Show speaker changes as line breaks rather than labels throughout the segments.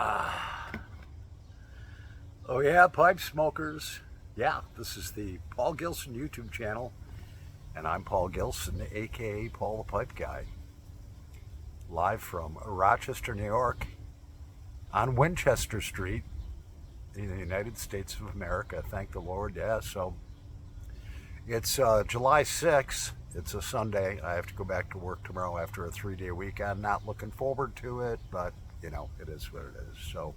Oh yeah, pipe smokers. Yeah, this is the Paul Gilson YouTube channel, and I'm Paul Gilson, aka Paul the Pipe Guy, live from Rochester, New York, on Winchester Street in the United States of America. Thank the Lord. Yeah, so it's July 6th. It's a Sunday. I have to go back to work tomorrow after a 3-day weekend. Not looking forward to it, but you know, it is what it is. So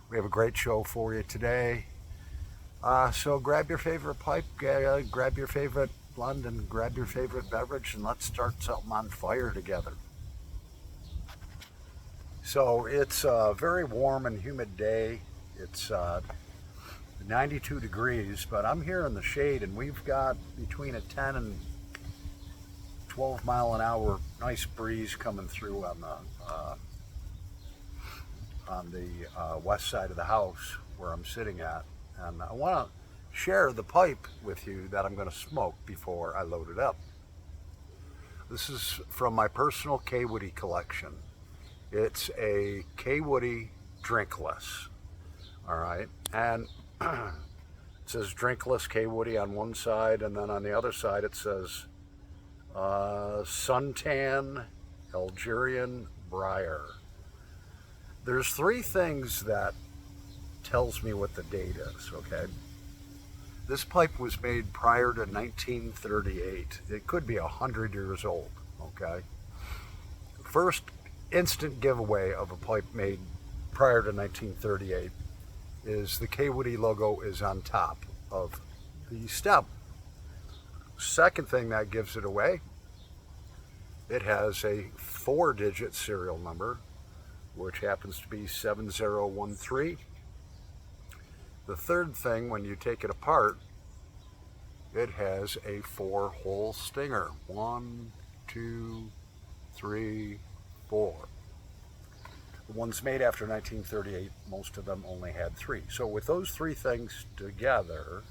we have a great show for you today. So grab your favorite pipe, grab your favorite blend, and grab your favorite beverage, and let's start something on fire together. So it's a very warm and humid day. It's 92 degrees, but I'm here in the shade, and we've got between a 10 and 12 mile an hour nice breeze coming through on the west side of the house where I'm sitting at. And I want to share the pipe with you that I'm going to smoke before I load it up. This is from my personal K Woody collection. It's a K Woody drinkless. All right. And it says drinkless K Woody on one side, and then on the other side it says suntan Algerian briar. There's three things that tells me what the date is, okay? This pipe was made prior to 1938. It could be 100 years old, okay? First instant giveaway of a pipe made prior to 1938 is the K Woody logo is on top of the stem. Second thing that gives it away, it has a 4-digit serial number, which happens to be 7013. The third thing, when you take it apart, it has a 4-hole stinger. 1, 2, 3, 4. The ones made after 1938, most of them only had 3. So with those 3 things together,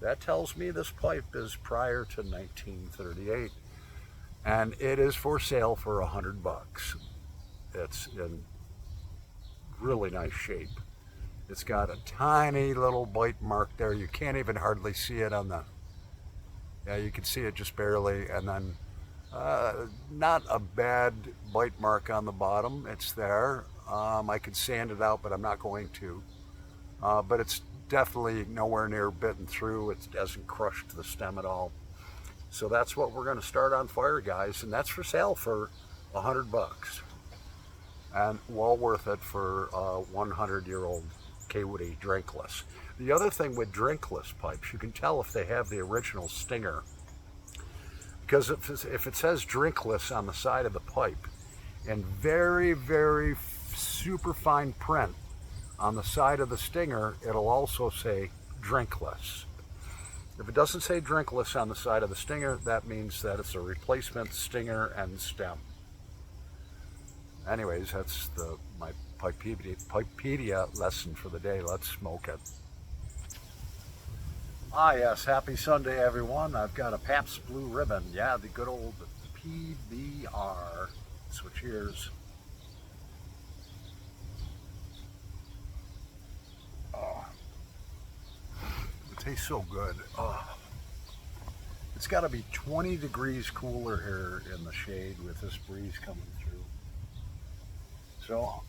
that tells me this pipe is prior to 1938, and it is for sale for $100. It's in really nice shape. It's got a tiny little bite mark there. You can't even hardly see it on the, yeah, you can see it just barely, and then not a bad bite mark on the bottom. It's there. I could sand it out, but I'm not going to. But it's definitely nowhere near bitten through. It hasn't crushed the stem at all. So that's what we're going to start on fire, guys, and that's for sale for $100, and well worth it for a 100-year-old K Woody drinkless. The other thing with drinkless pipes, you can tell if they have the original stinger, because if it says drinkless on the side of the pipe in very, very super fine print on the side of the stinger, it'll also say drinkless. If it doesn't say drinkless on the side of the stinger, that means that it's a replacement stinger and stem. Anyways, that's my Pipepedia lesson for the day. Let's smoke it. Ah yes, happy Sunday everyone. I've got a Pabst Blue Ribbon. Yeah, the good old PBR. So cheers. Oh, it tastes so good. Oh. It's got to be 20 degrees cooler here in the shade with this breeze coming through. So,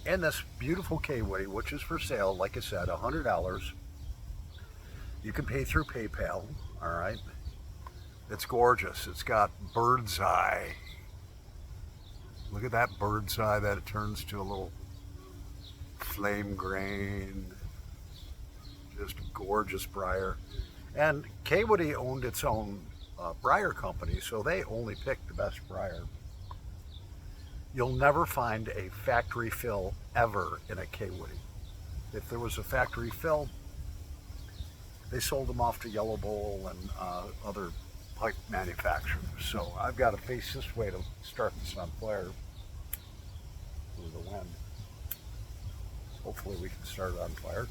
in this beautiful K Woody, which is for sale, like I said, $100. You can pay through PayPal, all right? It's gorgeous. It's got bird's eye. Look at that bird's eye that it turns to a little flame grain. Just gorgeous briar. And K Woody owned its own briar company, so they only picked the best briar. You'll never find a factory fill ever in a K Woody. If there was a factory fill, they sold them off to Yellow Bowl and other pipe manufacturers. So I've got to face this way to start this on fire through the wind. Hopefully we can start it on fire.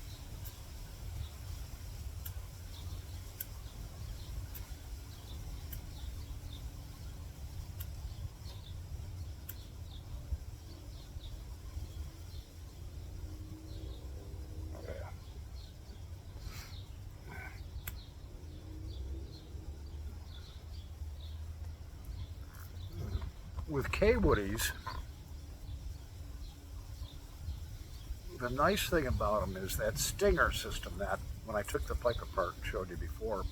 with K-Woodies, the nice thing about them is that stinger system that when I took the pipe apart and showed you before,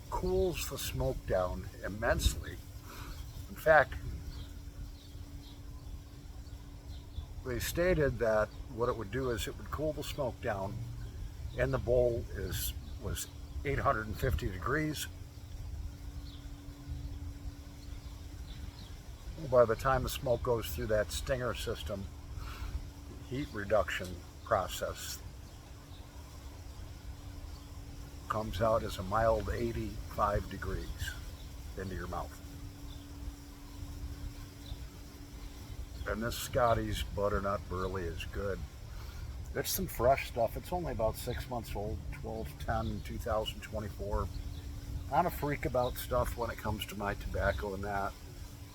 cools the smoke down immensely. In fact, they stated that what it would do is it would cool the smoke down, and the bowl was 850 degrees. By the time the smoke goes through that stinger system heat reduction process, comes out as a mild 85 degrees into your mouth. And this Scotty's Butternut Burley is good. It's some fresh stuff. It's only about 6 months old, 12/10/2024. I'm a freak about stuff when it comes to my tobacco and that.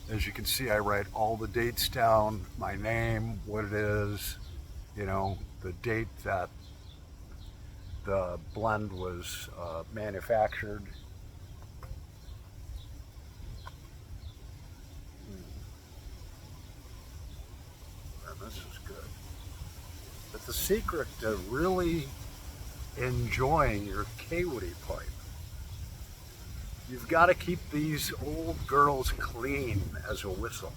As you can see, I write all the dates down, my name, what it is, you know, the date that the blend was manufactured. And this is good. But the secret to really enjoying your K-Woody pipe, you've got to keep these old girls clean as a whistle.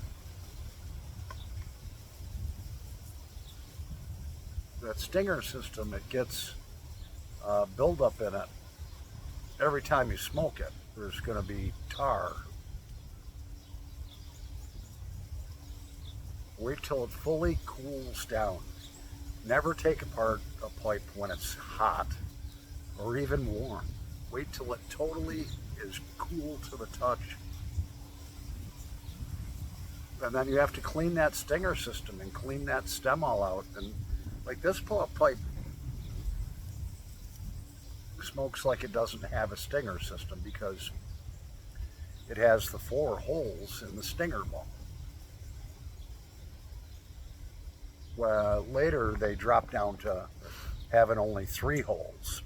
That stinger system, it gets buildup in it every time you smoke it. There's going to be tar. Wait till it fully cools down. Never take apart a pipe when it's hot or even warm. Wait till it totally is cool to the touch. And then you have to clean that stinger system and clean that stem all out. And like this pipe smokes like it doesn't have a stinger system because it has the 4 holes in the stinger ball. Well, later they dropped down to having only 3 holes.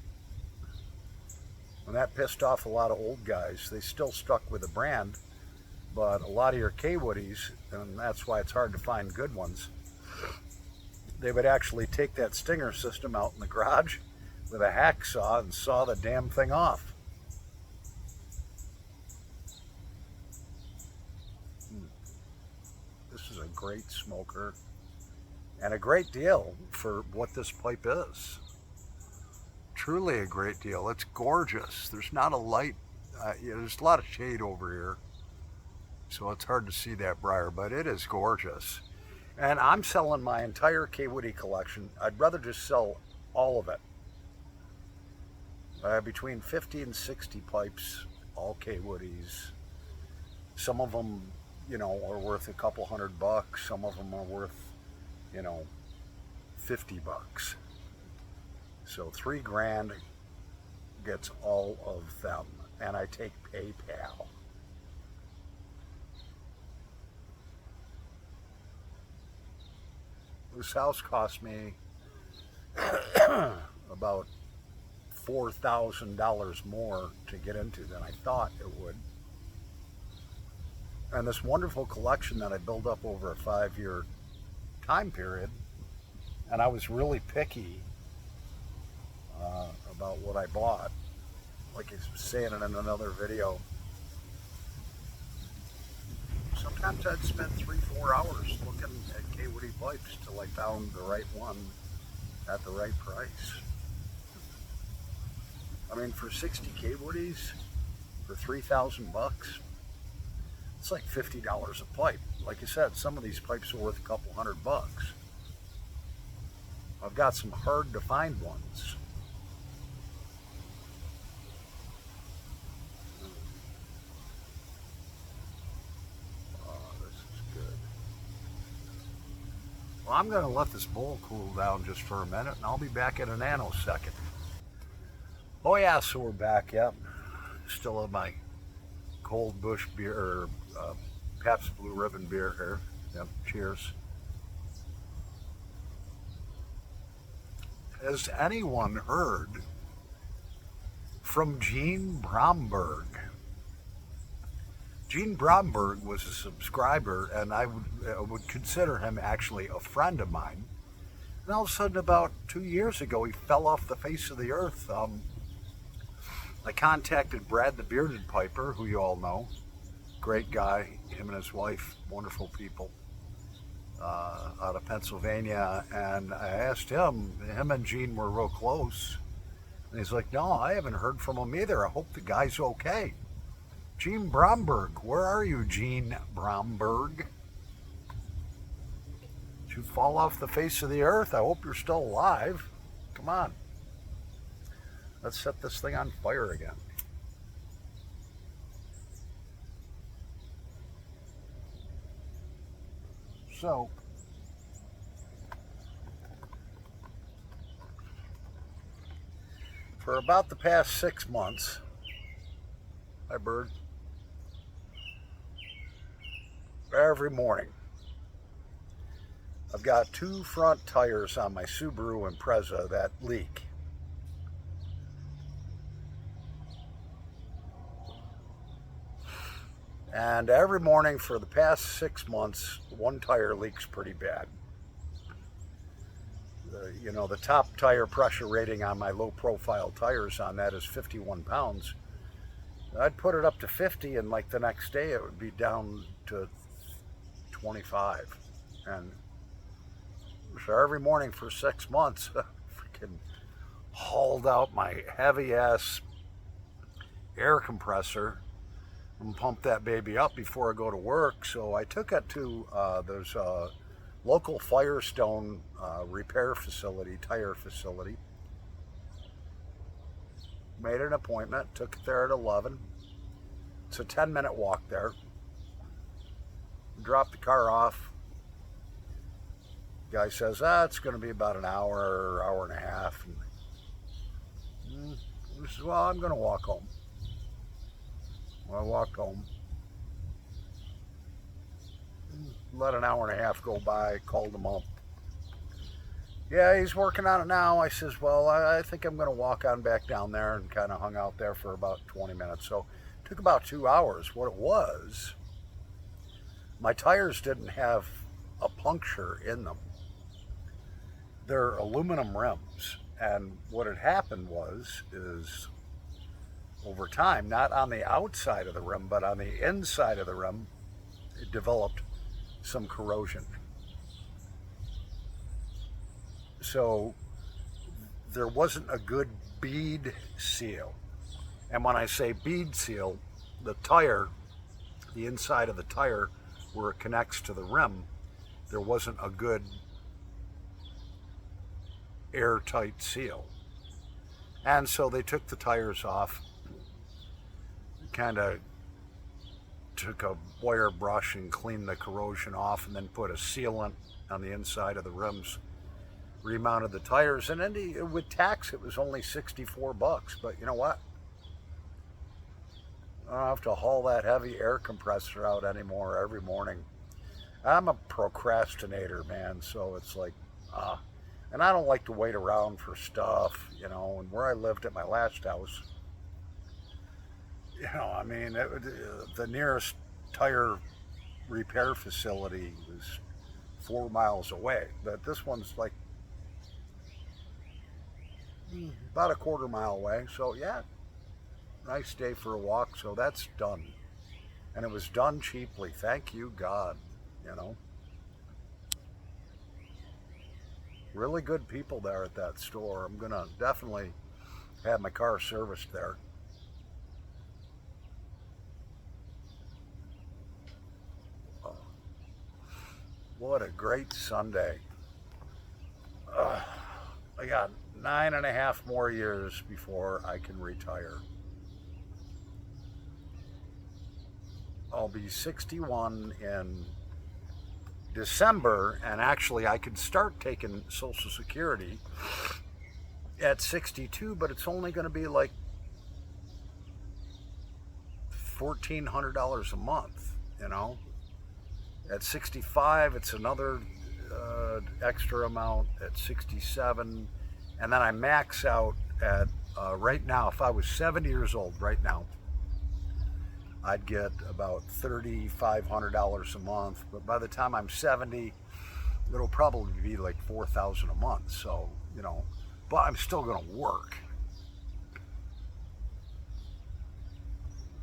And that pissed off a lot of old guys. They still stuck with the brand, but a lot of your K-Woodies, and that's why it's hard to find good ones, they would actually take that stinger system out in the garage with a hacksaw and saw the damn thing off. This is a great smoker and a great deal for what this pipe is. Truly a great deal. It's gorgeous. There's not a light, there's a lot of shade over here, so it's hard to see that briar, but it is gorgeous. And I'm selling my entire K-Woody collection. I'd rather just sell all of it. Between 50 and 60 pipes, all K-Woodies. Some of them, you know, are worth a couple $100. Some of them are worth, you know, $50. So $3,000 gets all of them, and I take PayPal. This house cost me about $4,000 more to get into than I thought it would. And this wonderful collection that I built up over a 5-year time period, and I was really picky about what I bought. Like I was saying in another video, sometimes I'd spend 3-4 hours looking at K-Woody pipes till I found the right one at the right price. I mean, for 60 K-Woodies, for $3,000, it's like $50 a pipe. Like I said, some of these pipes are worth a couple $100. I've got some hard to find ones. Well, I'm going to let this bowl cool down just for a minute, and I'll be back in a nanosecond. Oh yeah, so we're back, yep. Still have my Cold Bush beer, or Pabst Blue Ribbon beer here. Yep, cheers. Has anyone heard from Gene Bramberg? Gene Bramberg was a subscriber, and I would consider him actually a friend of mine. And all of a sudden, about 2 years ago, he fell off the face of the earth. I contacted Brad the Bearded Piper, who you all know. Great guy, him and his wife, wonderful people, out of Pennsylvania. And I asked him and Gene were real close. And he's like, no, I haven't heard from him either. I hope the guy's okay. Gene Bramberg, where are you, Gene Bramberg? Did you fall off the face of the earth? I hope you're still alive. Come on. Let's set this thing on fire again. So, for about the past 6 months, hi bird, every morning, I've got 2 front tires on my Subaru Impreza that leak. And every morning for the past 6 months, 1 tire leaks pretty bad. The top tire pressure rating on my low profile tires on that is 51 pounds. I'd put it up to 50, and like the next day it would be down to 25. And so every morning for 6 months, I freaking hauled out my heavy ass air compressor and pump that baby up before I go to work. So I took it to there's a local Firestone repair facility, tire facility. Made an appointment, took it there at 11. It's a 10-minute walk there. Dropped the car off. Guy says, it's going to be about an hour, hour and a half. And he says, well, I'm going to walk home. Well, I walked home. Let an hour and a half go by, called him up. Yeah, he's working on it now. I says, well, I think I'm going to walk on back down there, and kind of hung out there for about 20 minutes. So it took about 2 hours. What it was, my tires didn't have a puncture in them. They're aluminum rims. And what had happened is over time, not on the outside of the rim, but on the inside of the rim, it developed some corrosion. So there wasn't a good bead seal. And when I say bead seal, the tire, the inside of the tire where it connects to the rim, there wasn't a good airtight seal. And so they took the tires off, kind of took a wire brush and cleaned the corrosion off, and then put a sealant on the inside of the rims, remounted the tires, and then with tax it was only $64. But you know what? I don't have to haul that heavy air compressor out anymore every morning. I'm a procrastinator, man, so it's like, and I don't like to wait around for stuff, and where I lived at my last house, I mean, the nearest tire repair facility was 4 miles away, but this one's like about a quarter mile away. So yeah, nice day for a walk. So that's done, and it was done cheaply. Thank you, God. Really good people there at that store. I'm gonna definitely have my car serviced there. What a great Sunday. I got 9.5 more years before I can retire. I'll be 61 in December, and actually I could start taking Social Security at 62, but it's only going to be like $1,400 a month, At 65, it's another extra amount. At 67, and then I max out at right now. If I was 70 years old right now, I'd get about $3,500 a month. But by the time I'm 70, it'll probably be like $4,000 a month. So, but I'm still going to work.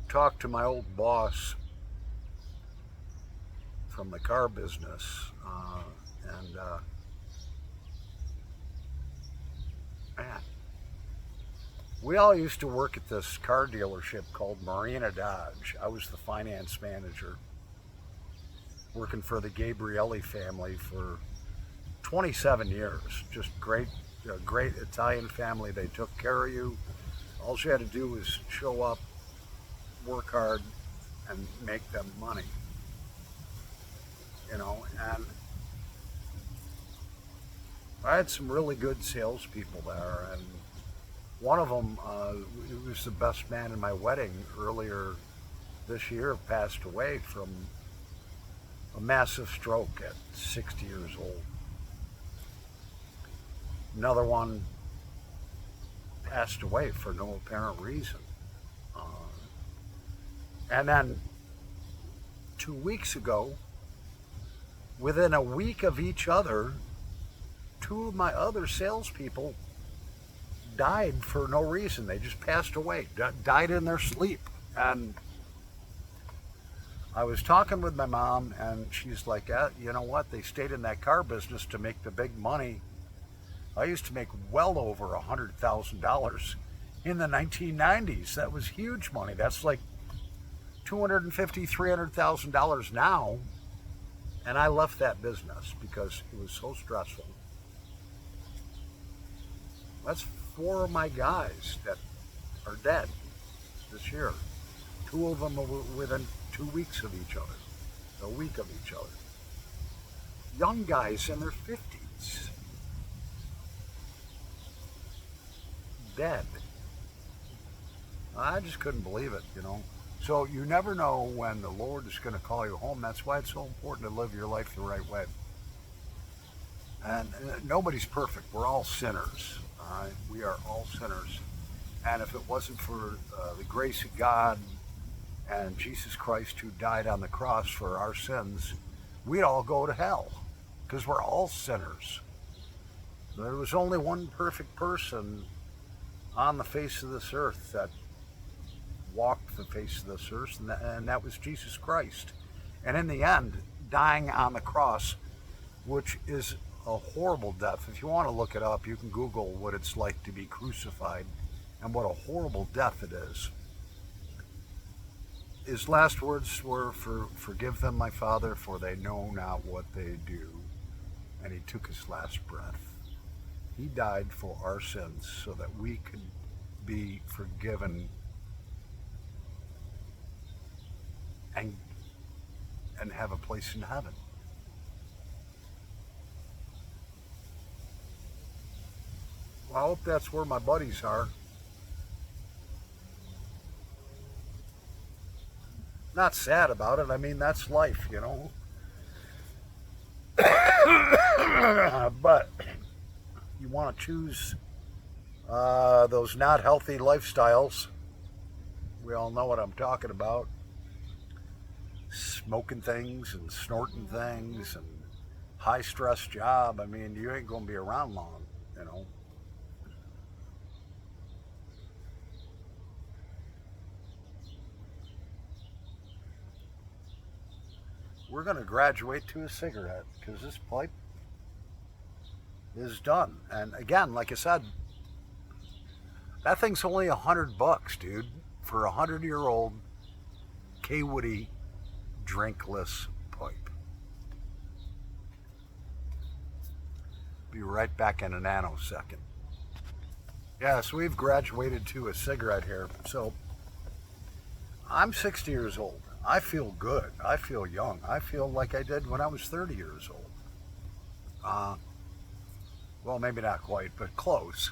Talked to my old boss from the car business, and man, we all used to work at this car dealership called Marina Dodge. I was the finance manager, working for the Gabrielli family for 27 years. Just great, great Italian family. They took care of you. All you had to do was show up, work hard, and make them money. And I had some really good salespeople there, and one of them, who was the best man in my wedding earlier this year, passed away from a massive stroke at 60 years old. Another one passed away for no apparent reason. And then 2 weeks ago, within a week of each other, two of my other salespeople died for no reason. They just passed away, died in their sleep. And I was talking with my mom, and she's like, you know what? They stayed in that car business to make the big money. I used to make well over $100,000 in the 1990s. That was huge money. That's like $250,000, $300,000 now. And I left that business because it was so stressful. That's 4 of my guys that are dead this year. 2 of them are within 2 weeks of each other, a week of each other. Young guys in their 50s. Dead. I just couldn't believe it, So you never know when the Lord is going to call you home. That's why it's so important to live your life the right way. And nobody's perfect. We're all sinners. We are all sinners. And if it wasn't for the grace of God and Jesus Christ who died on the cross for our sins, we'd all go to hell because we're all sinners. There was only one perfect person on the face of this earth that walked the face of this earth, and that was Jesus Christ. And in the end, dying on the cross, which is a horrible death. If you want to look it up, you can Google what it's like to be crucified and what a horrible death it is. His last words were, "Forgive them, my Father, for they know not what they do." And he took his last breath. He died for our sins so that we could be forgiven and have a place in heaven. Well, I hope that's where my buddies are. Not sad about it. I mean, that's life, But you want to choose those not healthy lifestyles. We all know what I'm talking about. Smoking things and snorting things and high stress job. I mean, you ain't going to be around long, We're going to graduate to a cigarette because this pipe is done. And again, like I said, that thing's only $100, dude, for a 100-year-old K-Woody drinkless pipe. Be right back in a nanosecond. Yeah, so we've graduated to a cigarette here. So I'm 60 years old. I feel good. I feel young. I feel like I did when I was 30 years old. Well, maybe not quite, but close.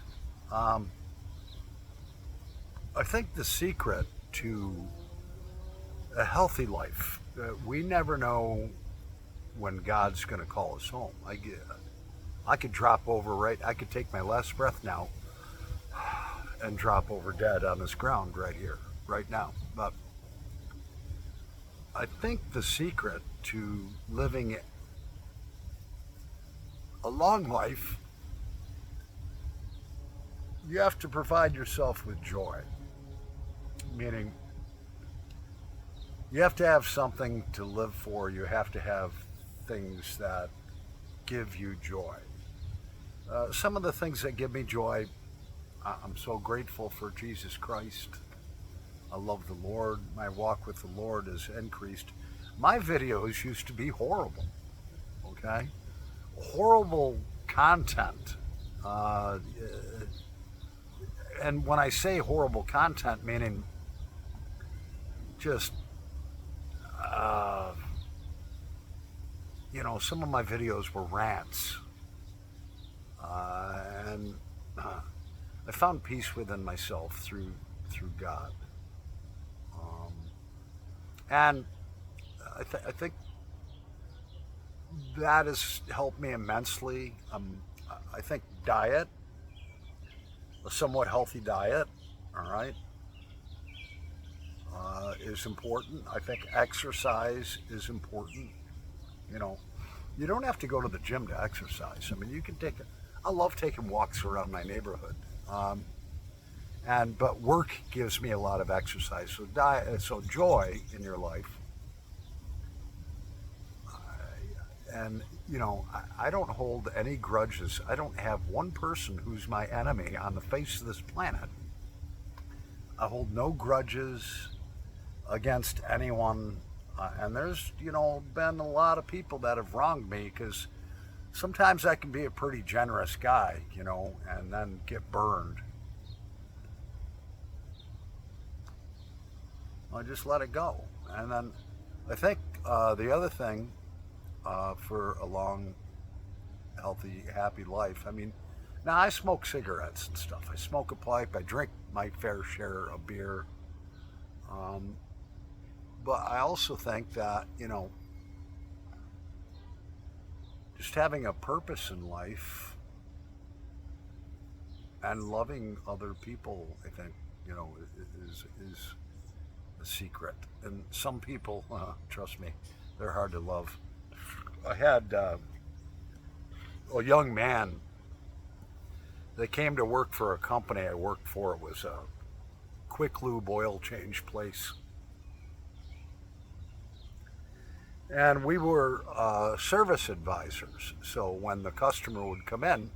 I think the secret to a healthy life, we never know when God's going to call us home. I could drop over I could take my last breath now and drop over dead on this ground right here, right now. But I think the secret to living a long life, you have to provide yourself with joy. Meaning, you have to have something to live for. You have to have things that give you joy. Some of the things that give me joy, I'm so grateful for Jesus Christ. I love the Lord. My walk with the Lord has increased. My videos used to be horrible, okay? Horrible content. And when I say horrible content, meaning just, some of my videos were rants. And I found peace within myself through God. And I think that has helped me immensely. I think diet, a somewhat healthy diet, all right, is important. I think exercise is important. You don't have to go to the gym to exercise. I mean, you can I love taking walks around my neighborhood. But work gives me a lot of exercise. So joy in your life. I don't hold any grudges. I don't have one person who's my enemy on the face of this planet. I hold no grudges against anyone. And there's, been a lot of people that have wronged me because sometimes I can be a pretty generous guy, and then get burned. I just let it go. And then I think the other thing for a long, healthy, happy life, now I smoke cigarettes and stuff. I smoke a pipe. I drink my fair share of beer. But I also think that, just having a purpose in life and loving other people, I think, is a secret. And some people, trust me, they're hard to love. I had a young man that came to work for a company I worked for. It was a quick lube oil change place. And we were service advisors. So when the customer would come in,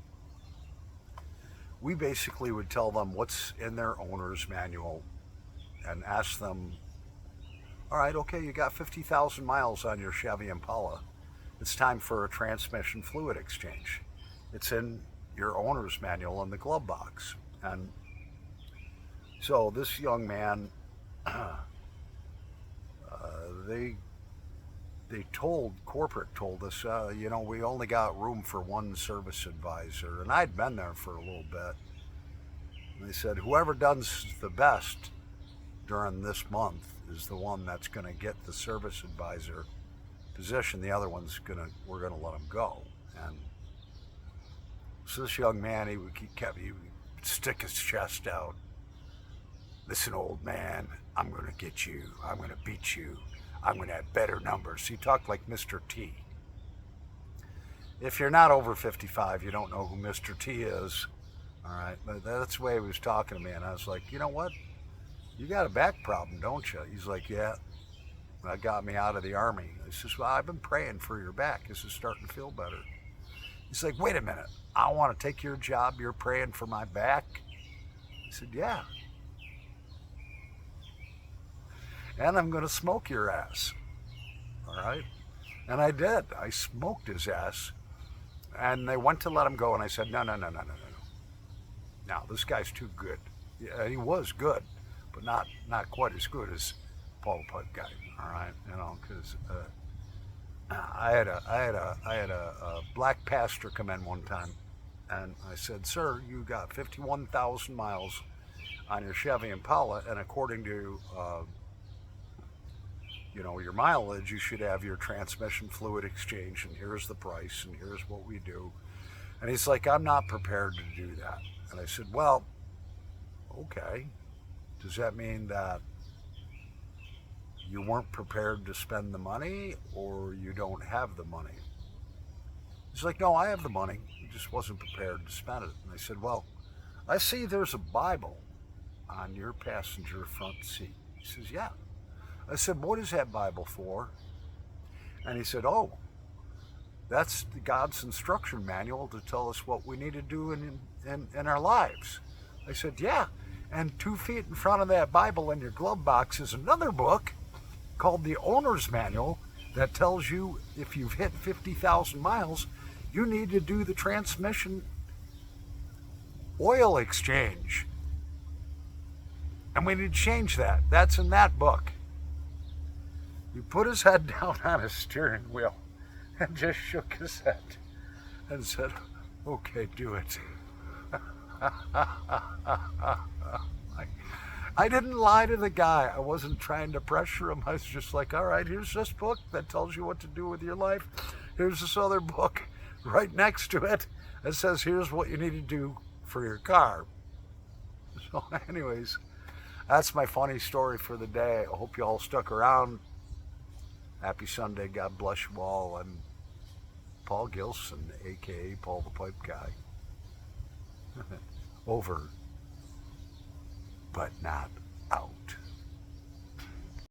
we basically would tell them what's in their owner's manual and ask them, all right, okay, you got 50,000 miles on your Chevy Impala. It's time for a transmission fluid exchange. It's in your owner's manual in the glove box. And so this young man, corporate told us, we only got room for one service advisor. And I'd been there for a little bit. And they said, whoever does the best during this month is the one that's going to get the service advisor position. The other one's we're going to let him go. And so this young man, he would stick his chest out. Listen, old man, I'm going to get you. I'm going to beat you. I'm going to have better numbers. He talked like Mr. T. If you're not over 55, you don't know who Mr. T is. All right, but that's the way he was talking to me. And I was like, you know what? You got a back problem, don't you? He's like, yeah. That got me out of the Army. I says, well, I've been praying for your back. This is starting to feel better. He's like, wait a minute. I want to take your job. You're praying for my back? I said, yeah. And I'm going to smoke your ass. All right? And I did. I smoked his ass. And they went to let him go. And I said, no. No, this guy's too good. Yeah, he was good, but not quite as good as Paul Pipe guy. All right? Because I had a black pastor come in one time. And I said, sir, you got 51,000 miles on your Chevy Impala. And according to your mileage, you should have your transmission fluid exchange, and here's the price, and here's what we do. And he's like, I'm not prepared to do that. And I said, well, okay. Does that mean that you weren't prepared to spend the money, or you don't have the money? He's like, no, I have the money. I just wasn't prepared to spend it. And I said, well, I see there's a Bible on your passenger front seat. He says, yeah. I said, what is that Bible for? And he said, oh, that's God's instruction manual to tell us what we need to do in our lives. I said, yeah. And 2 feet in front of that Bible in your glove box is another book called the Owner's Manual that tells you if you've hit 50,000 miles, you need to do the transmission oil exchange. And we need to change that. That's in that book. He put his head down on his steering wheel and just shook his head and said, okay, do it. I didn't lie to the guy. I wasn't trying to pressure him. I was just like, all right, here's this book that tells you what to do with your life. Here's this other book right next to it that says, here's what you need to do for your car. So anyways, that's my funny story for the day. I hope you all stuck around. Happy Sunday. God bless you all. I'm Paul Gilson, a.k.a. Paul the Pipe Guy. Over, but not out.